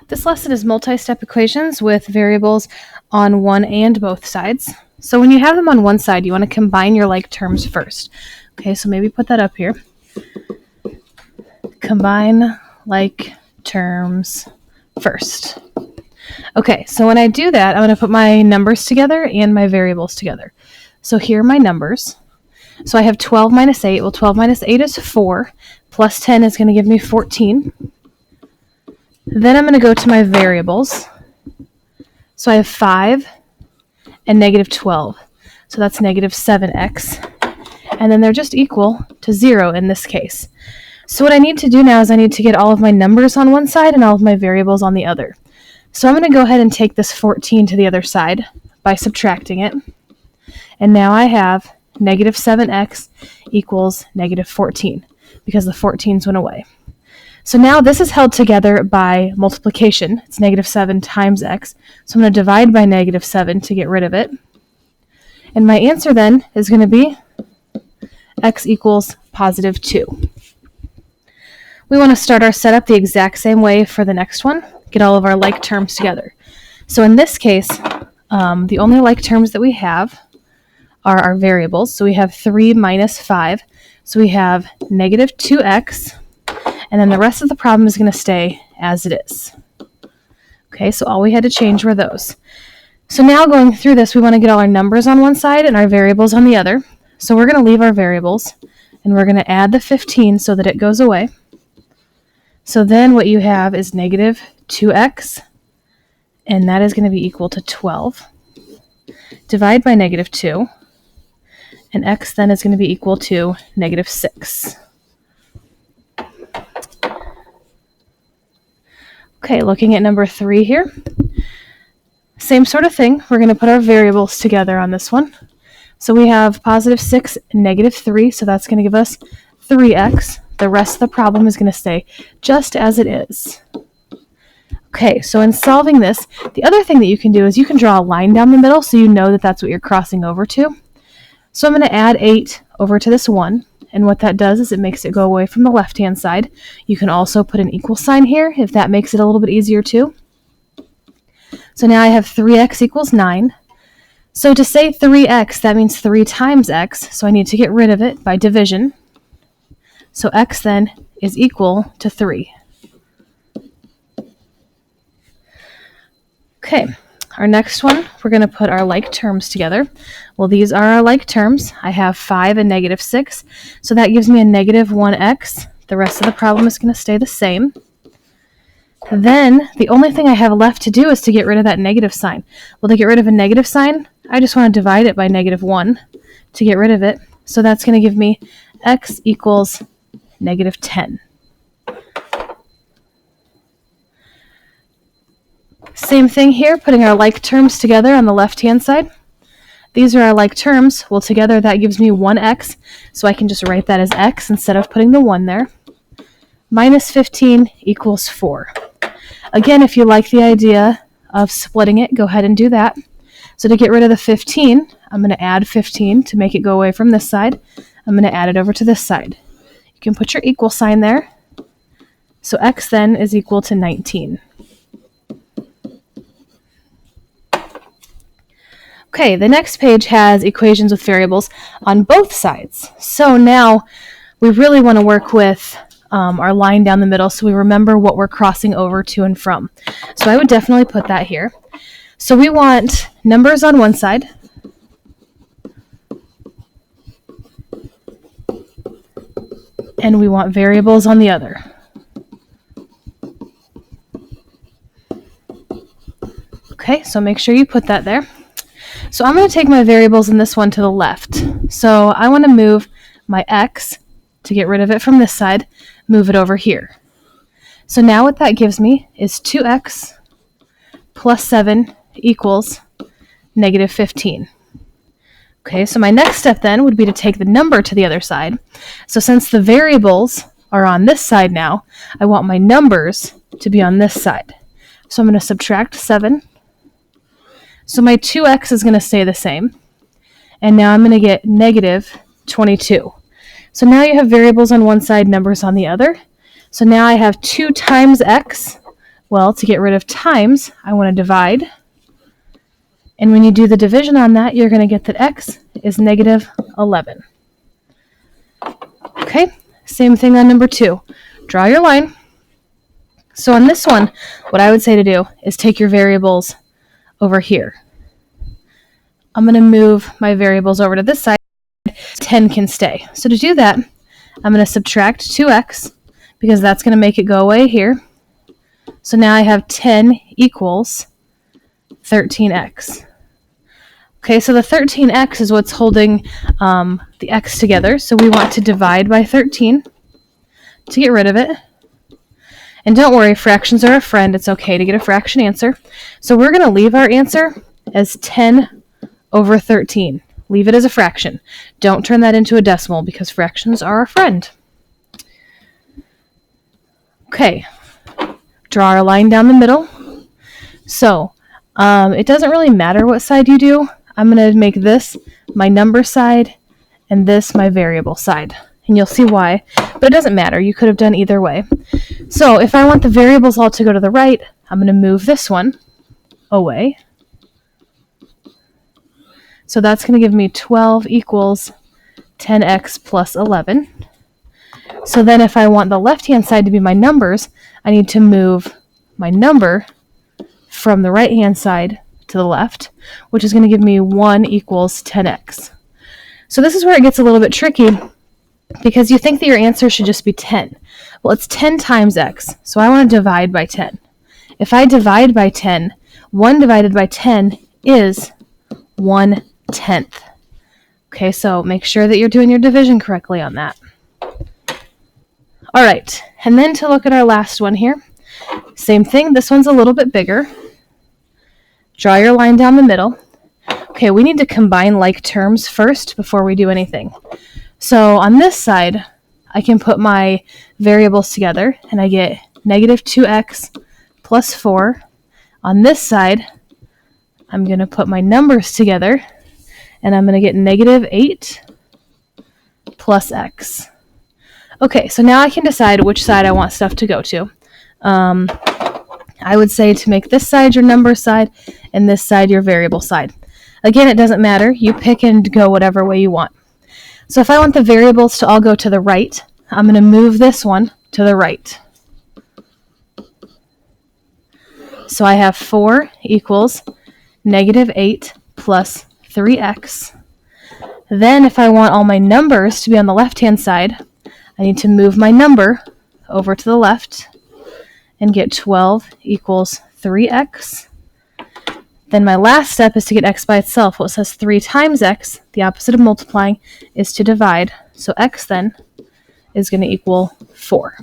This lesson is multi-step equations with variables on one and both sides. So when you have them on one side, you want to combine your like terms first. Okay, so maybe put that up here. Combine like terms first. Okay, so when I do that, I'm going to put my numbers together and my variables together. So here are my numbers. So I have 12 minus 8. Well, 12 minus 8 is 4. Plus 10 is going to give me 14. Then I'm going to go to my variables. So I have 5 and negative 12. So that's negative 7x. And then they're just equal to 0 in this case. So what I need to do now is I need to get all of my numbers on one side and all of my variables on the other. So I'm going to go ahead and take this 14 to the other side by subtracting it. And now I have negative 7x equals negative 14 because the 14s went away. So now this is held together by multiplication. It's negative 7 times x. So I'm going to divide by negative 7 to get rid of it. And my answer then is going to be x equals positive 2. We want to start our setup the exact same way for the next one. Get all of our like terms together. So in this case, the only like terms that we have are our variables. So we have 3 minus 5. So we have negative 2x. And then the rest of the problem is going to stay as it is. Okay, so all we had to change were those. So now going through this, we want to get all our numbers on one side and our variables on the other. So we're going to leave our variables, and we're going to add the 15 so that it goes away. So then what you have is negative 2x, and that is going to be equal to 12. Divide by negative 2, and x then is going to be equal to negative 6. Okay, looking at number 3 here. Same sort of thing. We're going to put our variables together on this one. So we have positive 6 and negative 3, so that's going to give us 3x. The rest of the problem is going to stay just as it is. Okay, so in solving this, the other thing that you can do is you can draw a line down the middle so you know that that's what you're crossing over to. So I'm going to add 8 over to this 1. And what that does is it makes it go away from the left-hand side. You can also put an equal sign here if that makes it a little bit easier too. So now I have 3x equals 9. So to say 3x, that means 3 times x. So I need to get rid of it by division. So x then is equal to 3. Okay. Our next one, we're going to put our like terms together. Well, these are our like terms. I have 5 and negative 6, so that gives me a negative 1x. The rest of the problem is going to stay the same. Then, the only thing I have left to do is to get rid of that negative sign. Well, to get rid of a negative sign, I just want to divide it by negative 1 to get rid of it. So that's going to give me x equals negative 10. Same thing here, putting our like terms together on the left-hand side. These are our like terms. Well, together that gives me 1x, so I can just write that as x instead of putting the 1 there. Minus 15 equals 4. Again, if you like the idea of splitting it, go ahead and do that. So to get rid of the 15, I'm going to add 15 to make it go away from this side. I'm going to add it over to this side. You can put your equal sign there. So x then is equal to 19. Okay, the next page has equations with variables on both sides. So now we really want to work with our line down the middle so we remember what we're crossing over to and from. So I would definitely put that here. So we want numbers on one side. And we want variables on the other. Okay, so make sure you put that there. So I'm going to take my variables in this one to the left. So I want to move my x to get rid of it from this side, move it over here. So now what that gives me is 2x plus 7 equals negative 15. Okay, so my next step then would be to take the number to the other side. So since the variables are on this side now, I want my numbers to be on this side. So I'm going to subtract 7. So my 2x is going to stay the same. And now I'm going to get negative 22. So now you have variables on one side, numbers on the other. So now I have 2 times x Well, to get rid of times, I want to divide. And when you do the division on that, you're going to get that x is negative 11. Okay, same thing on number 2. Draw your line. So on this one, what I would say to do is take your variables over here. I'm going to move my variables over to this side. 10 can stay. So to do that, I'm going to subtract 2x because that's going to make it go away here. So now I have 10 equals 13x. Okay, so the 13x is what's holding the x together. So we want to divide by 13 to get rid of it. And don't worry, fractions are a friend. It's okay to get a fraction answer. So we're going to leave our answer as 10 over 13. Leave it as a fraction. Don't turn that into a decimal because fractions are a friend. Okay, draw our line down the middle. So it doesn't really matter what side you do. I'm going to make this my number side and this my variable side. And you'll see why, but it doesn't matter. You could have done either way. So if I want the variables all to go to the right, I'm going to move this one away. So that's going to give me 12 equals 10x plus 11. So then if I want the left-hand side to be my numbers, I need to move my number from the right-hand side to the left, which is going to give me 1 equals 10x. So this is where it gets a little bit tricky because you think that your answer should just be 10. Well, it's 10 times x, so I want to divide by 10. If I divide by 10, 1 divided by 10 is 1/10. Okay, so make sure that you're doing your division correctly on that. All right, and then to look at our last one here, same thing. This one's a little bit bigger. Draw your line down the middle. Okay, we need to combine like terms first before we do anything. So on this side, I can put my variables together, and I get negative 2x plus 4. On this side, I'm going to put my numbers together, and I'm going to get negative 8 plus x. Okay, so now I can decide which side I want stuff to go to. I would say to make this side your number side and this side your variable side. Again, it doesn't matter. You pick and go whatever way you want. So if I want the variables to all go to the right, I'm going to move this one to the right. So I have 4 equals negative 8 plus 3x. Then if I want all my numbers to be on the left-hand side, I need to move my number over to the left and get 12 equals 3x. Then my last step is to get x by itself. Well, it says 3 times x, the opposite of multiplying, is to divide. So x then is going to equal 4.